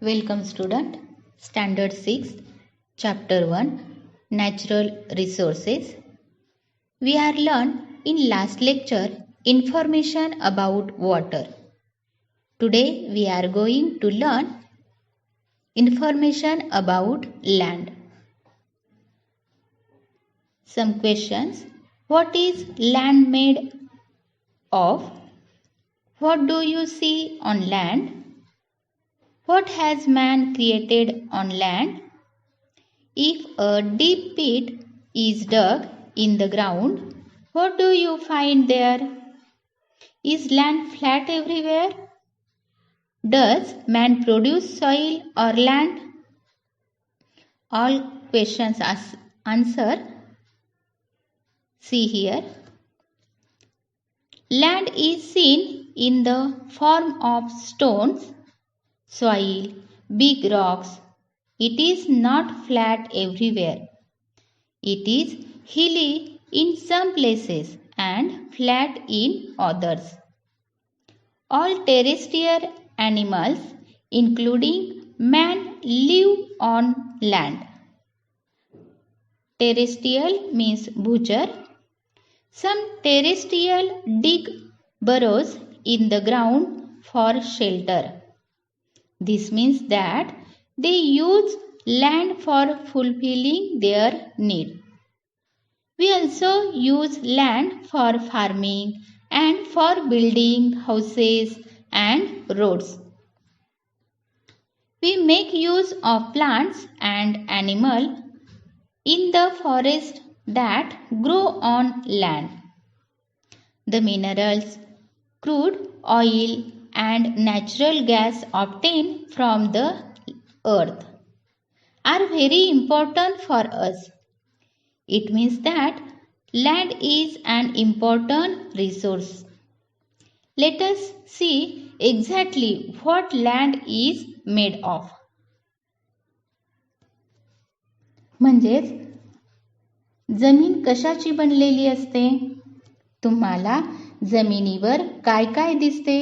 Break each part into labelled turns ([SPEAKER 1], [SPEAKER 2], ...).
[SPEAKER 1] Welcome student, Standard 6, Chapter 1, Natural Resources. We are learned in last lecture information about water. Today we are going to learn information about land. Some questions. What is land made of? What do you see on land? What has man created on land? If a deep pit is dug in the ground, what do you find there? Is land flat everywhere? Does man produce soil or land? All questions answer. See here. Land is seen in the form of stones, soil, big rocks. It is not flat everywhere. It is hilly in some places and flat in others. All terrestrial animals, including man, live on land. Terrestrial means bhujar. Some terrestrial dig burrows in the ground for shelter. This means that they use land for fulfilling their need. We also use land for farming and for building houses and roads. We make use of plants and animals in the forest that grow on land. The minerals, crude oil and natural gas obtained from the earth are very important for us. It means that land is an important resource. Let us see exactly what land is made of. म्हणजेच जमीन कशाची बनलेली असते? तुम्हाला जमिनीवर काय काय दिसते?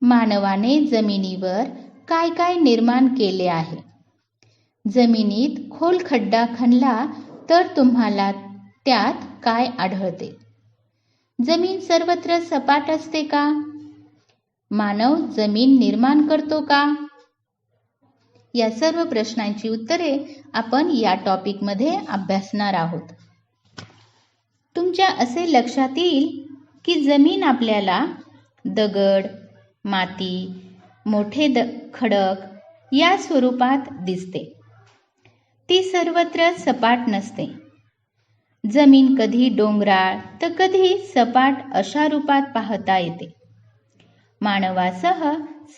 [SPEAKER 1] मानवाने जमिनीवर काय काय निर्माण केले आहे? जमिनीत खोल खड्डा खणला तर तुम्हाला त्यात काय आढळते? जमीन सर्वत्र सपाट असते का? मानव जमीन निर्माण करतो का? या सर्व प्रश्नांची उत्तरे आपण या टॉपिकमध्ये अभ्यासणार आहोत. तुमच्या असे लक्षात येईल की जमीन आपल्याला दगड, माती, मोठे खडक या स्वरूपात दिसते. ती सर्वत्र सपाट नसते. जमीन कधी डोंगराळ तर कधी सपाट अशा रूपात पाहता येते. मानवासह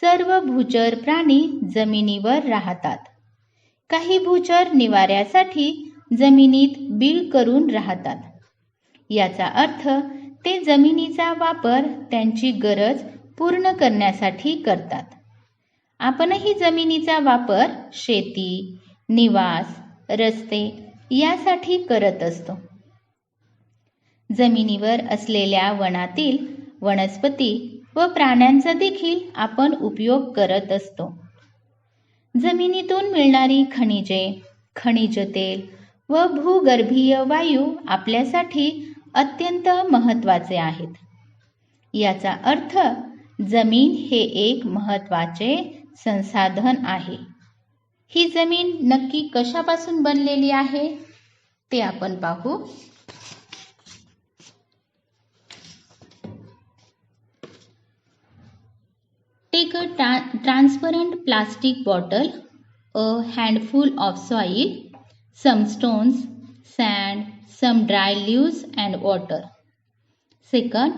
[SPEAKER 1] सर्व भूचर प्राणी जमिनीवर राहतात. काही भूचर निवाऱ्यासाठी जमिनीत बीळ करून राहतात. याचा अर्थ ते जमिनीचा वापर त्यांची गरज पूर्ण करण्यासाठी करतात. आपणही जमिनीचा वापर शेती, निवास, रस्ते यासाठी करत असतो. जमिनीवर असलेल्या वनातील वनस्पती व प्राण्यांचा देखील आपण उपयोग करत असतो. जमिनीतून मिळणारी खनिजे, खनिज तेल व भूगर्भीय वायू आपल्यासाठी अत्यंत महत्त्वाचे आहेत. याचा अर्थ जमीन हे एक महत्त्वाचे संसाधन आहे. ही जमीन नक्की कशापासून बनलेली आहे ते आपण पाहू. Take a transparent plastic bottle, a handful of soil, some stones, sand, some dry leaves and water. Second,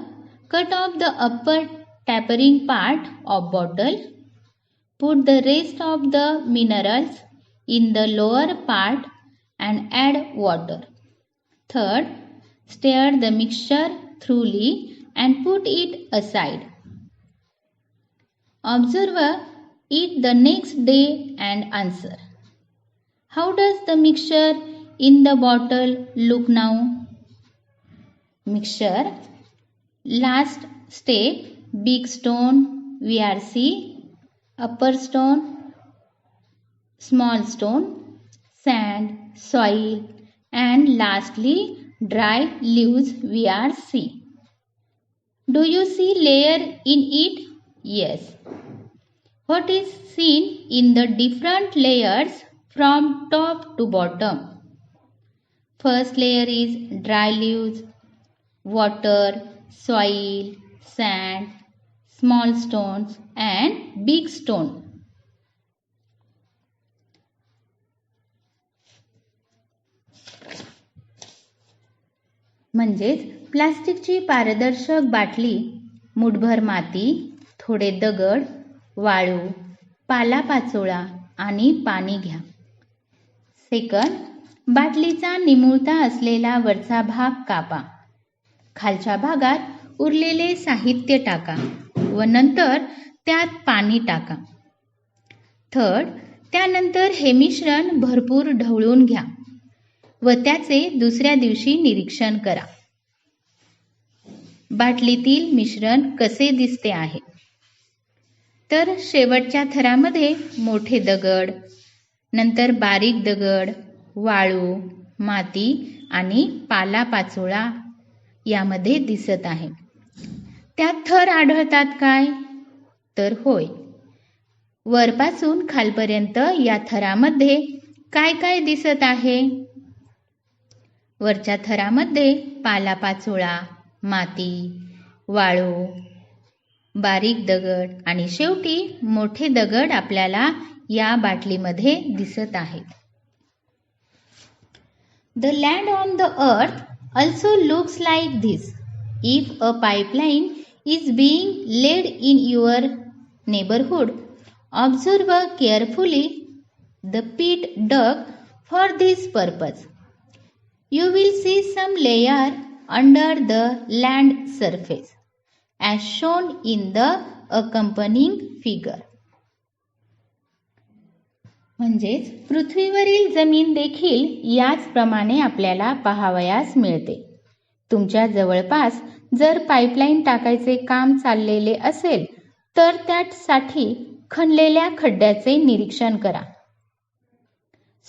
[SPEAKER 1] cut off the upper tapering part of bottle. Put the rest of the minerals in the lower part and add water. Third, stir the mixture thoroughly and put it aside. Observe it the next day and answer. How does the mixture in the bottle look now? Mixture. Last step, big stone VRC, upper stone small stone, sand, soil, and lastly dry leaves we are see. Do you see layer in it? Yes. What is seen in the different layers from top to bottom? First layer is dry leaves, water, soil, sand, small stones and big stone. म्हणजेच प्लास्टिकची पारदर्शक बाटली, मुठभर माती, थोडे दगड, वाळू, पालापाचोळा आणि पाणी घ्या. सेकंड, बाटलीचा निमुळता असलेला वरचा भाग कापा. खालच्या भागात उरलेले साहित्य टाका व नंतर त्यात पाणी टाका. थर्ड, त्यानंतर हे मिश्रण भरपूर ढवळून घ्या व त्याचे दुसऱ्या दिवशी निरीक्षण करा. बाटलीतील मिश्रण कसे दिसते आहे? तर शेवटच्या थरामध्ये मोठे दगड, नंतर बारीक दगड, वाळू, माती आणि पालापाचोळा यामध्ये दिसत आहे. त्यात थर आढळतात काय? तर होय, वरपासून खालपर्यंत या थरामध्ये काय काय दिसत आहे? वरच्या थरामध्ये पालापाचोळा, माती, वाळू, बारीक दगड आणि शेवटी मोठे दगड आपल्याला या बाटलीमध्ये दिसत आहेत. The land on the earth also looks like this. If a pipeline is being laid in your neighborhood, observe carefully the pit dug for this purpose. You will see some layer under the land surface as shown in the accompanying figure. म्हणजेच पृथ्वीवरील जमीन देखील याचप्रमाणे आपल्याला पाहावयास मिळते. तुमच्या जवळपास जर पाईपलाईन टाकायचे काम चाललेले असेल तर त्यासाठी खणलेल्या खड्ड्याचे निरीक्षण करा.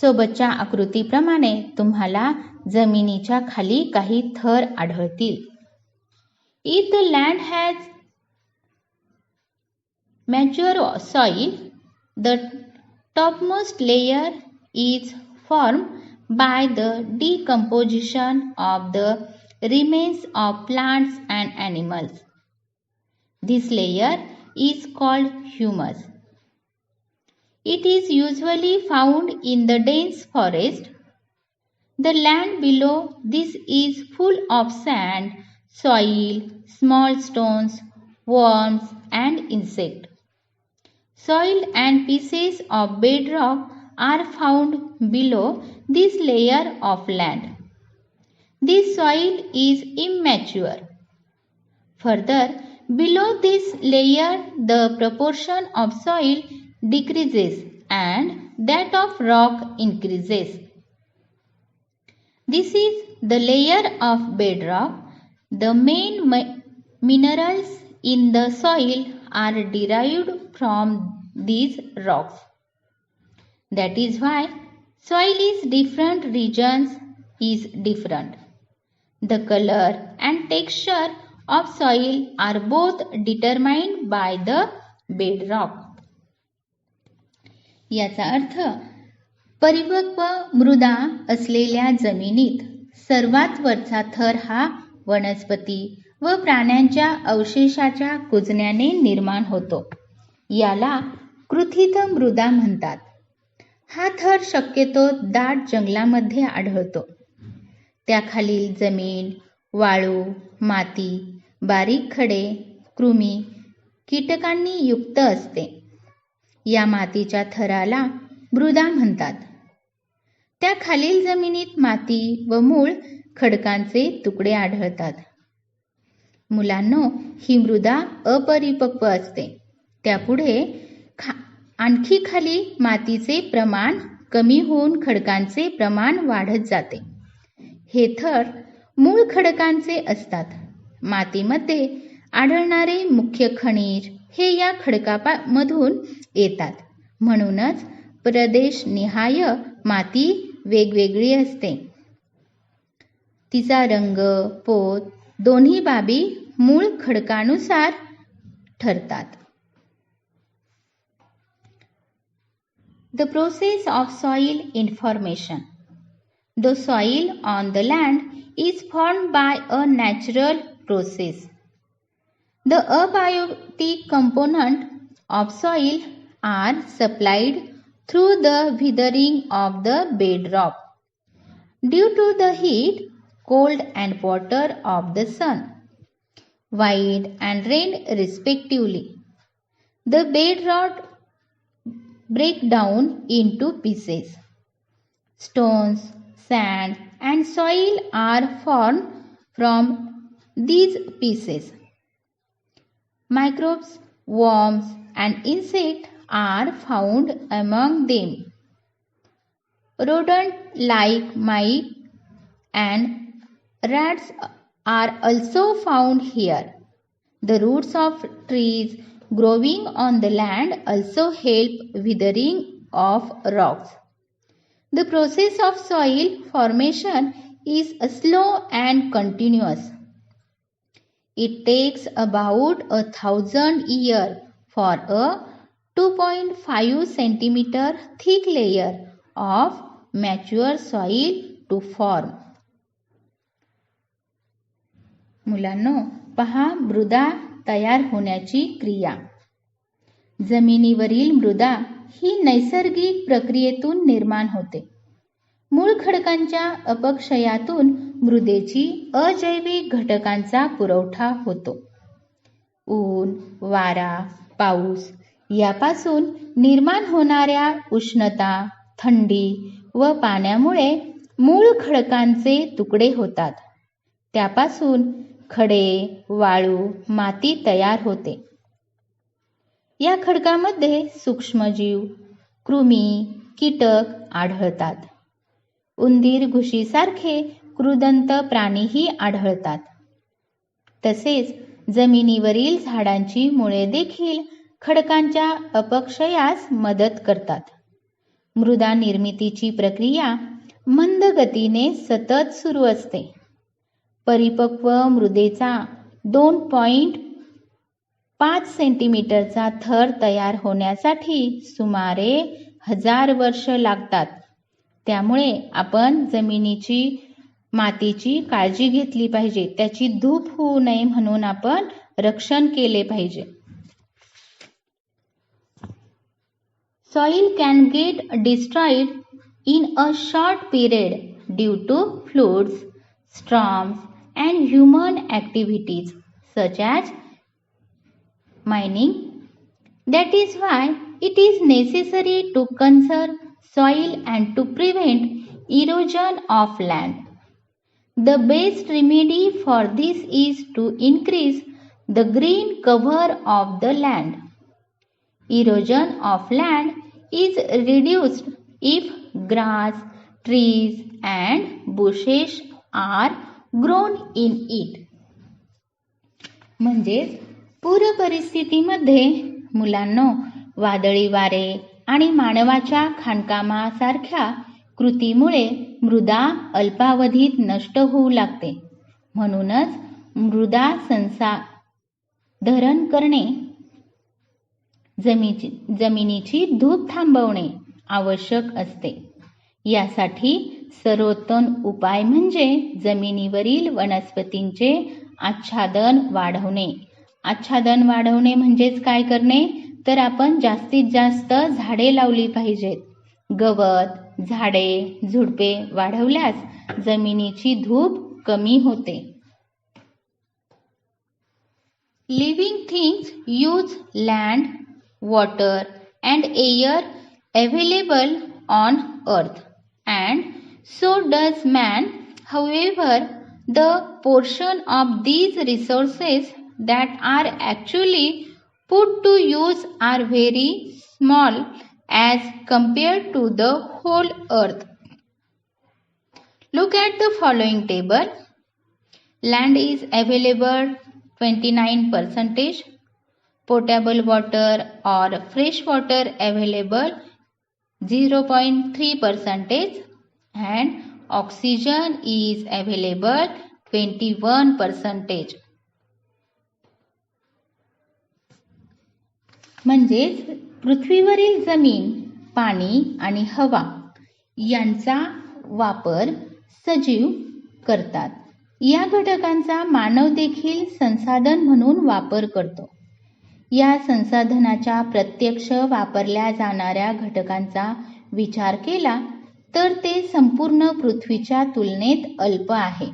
[SPEAKER 1] सोबतच्या आकृतीप्रमाणे तुम्हाला जमिनीच्या खाली काही थर आढळतील. If the land has mature soil, the topmost layer is formed by the decomposition of the remains of plants and animals. This layer is called humus. It is usually found in the dense forest. The land below this is full of sand, soil, small stones, worms, and insects. Soil and pieces of bedrock are found below this layer of land. This soil is immature. Further, below this layer, the proportion of soil decreases and that of rock increases. This is the layer of bedrock. The main minerals in the soil are derived from these rocks. That is why soil is different regions is different. The color and texture of soil are both determined by the bedrock. याचा अर्थ परिपक्व मृदा असलेल्या जमिनीत सर्वात वरचा थर हा वनस्पती व प्राण्यांच्या अवशेषाच्या कुजण्याने निर्माण होतो. याला कृथित मृदा म्हणतात. हा थर शक्यतो दाट जंगलामध्ये आढळतो. त्याखालील जमीन वाळू, माती, बारीक खडे, कृमी, कीटकांनी युक्त असते. या मातीच्या थराला मृदा म्हणतात. त्या खालील जमिनीत माती व मूळ खडकांचे तुकडे आढळतात. मुलांनो, ही मृदा अपरिपक्व असते. त्यापुढे आणखी खाली मातीचे प्रमाण कमी होऊन खडकांचे प्रमाण वाढत जाते. हे थर मूळ खडकांचे असतात. मातीमध्ये आढळणारे मुख्य खनिज हे या खडकामधून येतात. म्हणूनच प्रदेशनिहाय माती वेगवेगळी असते. तिचा रंग, पोत दोन्ही बाबी मूळ खडकानुसार ठरतात. The process of soil information. The soil on the land is formed by a natural process. The abiotic components of soil are supplied through the weathering of the bedrock due to the heat, cold and water of the sun, wind and rain respectively. The bedrock break down into pieces. Stones, sand and soil are formed from these pieces. Microbes, worms and insects are found among them. Rodents like mice and rats are also found here. The roots of trees growing on the land also help weathering of rocks. The process of soil formation is slow and continuous. It takes about 1,000 years for a 2.5 centimeter thick layer of mature soil to form. मुलांनो, पहा मृदा तयार होण्याची क्रिया. जमिनीवरील मृदा ही नैसर्गिक प्रक्रियेतून निर्माण होते. मूळ खडकांच्या अपक्षयातून मृदेची अजैविक घटकांचा पुरवठा होतो. ऊन, वारा, पाऊस यापासून निर्माण होणाऱ्या उष्णता, थंडी व पाण्यामुळे मूळ खडकांचे तुकडे होतात. त्यापासून खडे, वाळू, माती तयार होते. या खडकामध्ये सूक्ष्मजीव, कृमी, कीटक आढळतात. उंदीर, घुशीसारखे कृदंत प्राणीही आढळतात. तसेच जमिनीवरील झाडांची मुळे देखील खडकांच्या अपक्षयास मदत करतात. मृदा निर्मितीची प्रक्रिया मंद गतीने सतत सुरू असते. परिपक्व मृदेचा 2.5 सेंटीमीटरचा थर तयार होण्यासाठी सुमारे 1000 वर्ष लागतात. त्यामुळे आपण जमिनीची, मातीची काळजी घेतली पाहिजे. त्याची धूप होऊ नये म्हणून आपण रक्षण केले पाहिजे. Soil can get destroyed in a short period due to floods, storms and human activities such as mining. That is why it is necessary to conserve soil and to prevent erosion of land. The best remedy for this is to increase the green cover of the land. Erosion of land is reduced if grass, trees and bushes are grown in it. म्हणजेच पूर परिस्थितीमध्ये मुलांनो, वादळी वारे आणि मानवाच्या खाणकामासारख्या कृतीमुळे मृदा अल्पावधीत नष्ट होऊ लागते. म्हणूनच मृदा संसाधरण करणे, जमिनीची धूप थांबवणे आवश्यक असते. यासाठी सर्वोत्तम उपाय म्हणजे जमिनीवरील वनस्पतींचे आच्छादन वाढवणे. आच्छादन वाढवणे म्हणजेच काय करणे, तर आपण जास्तीत जास्त झाडे लावली पाहिजेत. गवत, झाडे, झुडपे वाढवल्यास जमिनीची धूप कमी होते. Living things use land, water and air available on earth, and so does man. However, the portion of these resources that are actually put to use are very small as compared to the whole earth. Look at the following table. Land is available 29%, potable water or fresh water available 0.3% and oxygen is available 21%. म्हणजेच पृथ्वीवरील जमीन, पाणी आणि हवा यांचा वापर सजीव करतात. या घटकांचा मानव देखील संसाधन म्हणून वापर करतो. या संसाधनाच्या प्रत्यक्ष वापरल्या जाणाऱ्या घटकांचा विचार केला तर ते संपूर्ण पृथ्वीच्या तुलनेत अल्प आहे.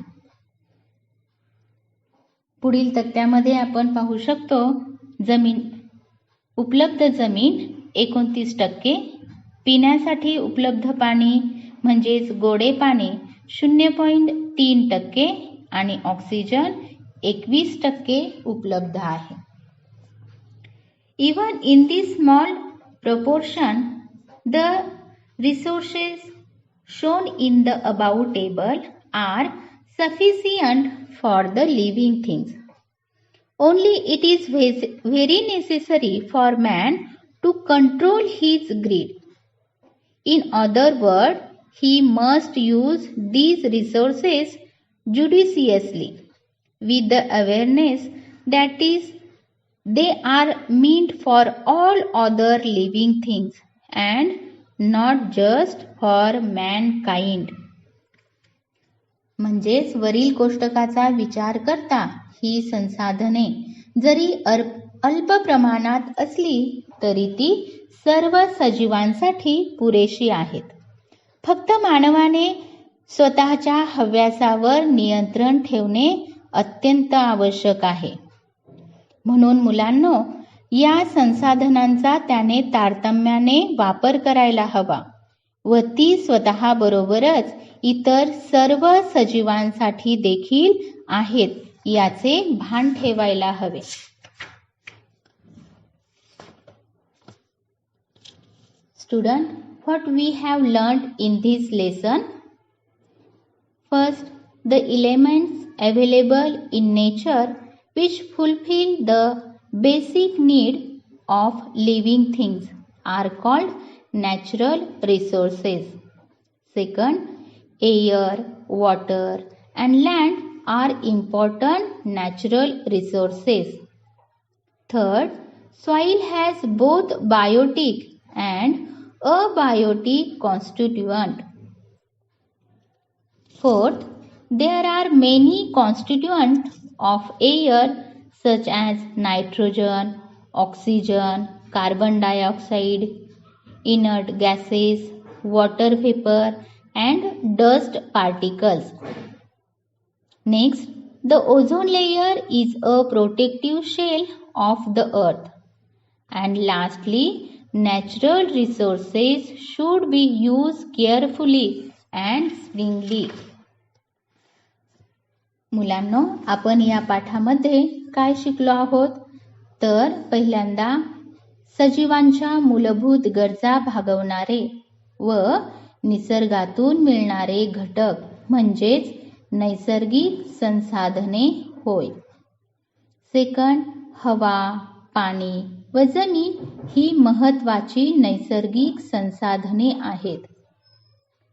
[SPEAKER 1] पुढील तक्त्यामध्ये आपण पाहू शकतो उपलब्ध जमीन 29%, पिण्यासाठी उपलब्ध पाणी म्हणजेच गोडे पाणी 0.3% आणि ऑक्सिजन 21% उपलब्ध आहे. Even in this small proportion, the resources shown in the above table are sufficient for the living things. Only it is very necessary for man to control his greed. In other words, he must use these resources judiciously with the awareness that they are meant for all other living things and not just for mankind. म्हणजेच वरील कोष्टकाचा विचार करता ही संसाधने जरी अल्प प्रमाणात असली तरी ती सर्व सजीवांसाठी पुरेशी आहेत. फक्त मानवाने स्वतःच्या हव्यासावर नियंत्रण ठेवणे अत्यंत आवश्यक आहे. म्हणून मुलांनो, या संसाधनांचा त्याने तारतम्याने वापर करायला हवा व ती स्वतःबरोबरच इतर सर्व सजीवांसाठी देखील आहेत याचे भान ठेवायला हवे. Student, what we have learned in this lesson? First, the elements available in nature which fulfill the basic need of living things are called natural resources. Second, air, water and land are important natural resources. Third, soil has both biotic and abiotic constituent. Fourth, there are many constituents of air such as nitrogen, oxygen, carbon dioxide, inert gases, water vapor and dust particles. Next, the ozone layer is a protective shell of the earth. And lastly, natural resources should be used carefully and sparingly. मुलांनो, आपण या पाठामध्ये काय शिकलो आहोत तर पहिल्यांदा सजीवांच्या मूलभूत गरजा भागवणारे व निसर्गातून मिळणारे घटक म्हणजेच नैसर्गिक संसाधने होय. सेकंड, हवा, पाणी व जमीन ही महत्त्वाची नैसर्गिक संसाधने आहेत.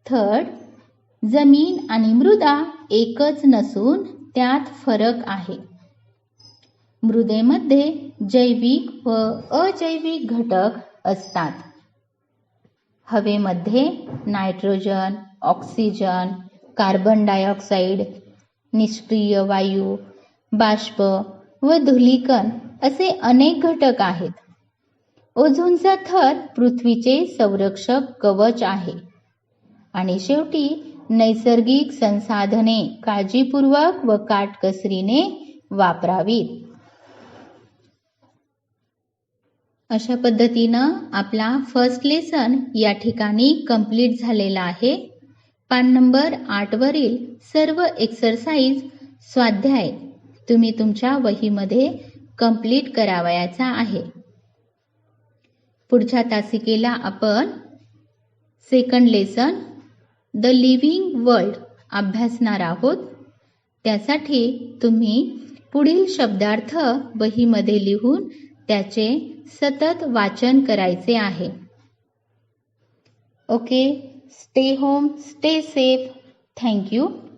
[SPEAKER 1] थर्ड, जमीन आणि मृदा एकच नसून त्यात फरक आहे. मृदेमध्ये जैविक व अजैविक घटक असतात. हवेमध्ये नायट्रोजन, ऑक्सिजन, कार्बन डायऑक्साईड, निष्क्रिय वायू, बाष्प व धूलिकण असे अनेक घटक आहेत. ओझोनचा थर पृथ्वीचे संरक्षक कवच आहे. आणि शेवटी नैसर्गिक संसाधने काळजीपूर्वक व काटकसरीने वापरावीत. अशा पद्धतीनं आपला फर्स्ट लेसन या ठिकाणी कंप्लीट झालेला आहे. पान नंबर 8 वरील सर्व एक्सरसाइज स्वाध्याय तुम्ही तुमच्या वहीमध्ये कंप्लीट करावयाचा आहे. पुढच्या तासिकेला आपण second lesson the living world अभ्यासणार आहोत. त्यासाठी तुम्ही पुढील शब्दार्थ वहीमध्ये लिहून त्याचे सतत वाचन करायचे आहे. Okay, stay home, stay safe. Thank you.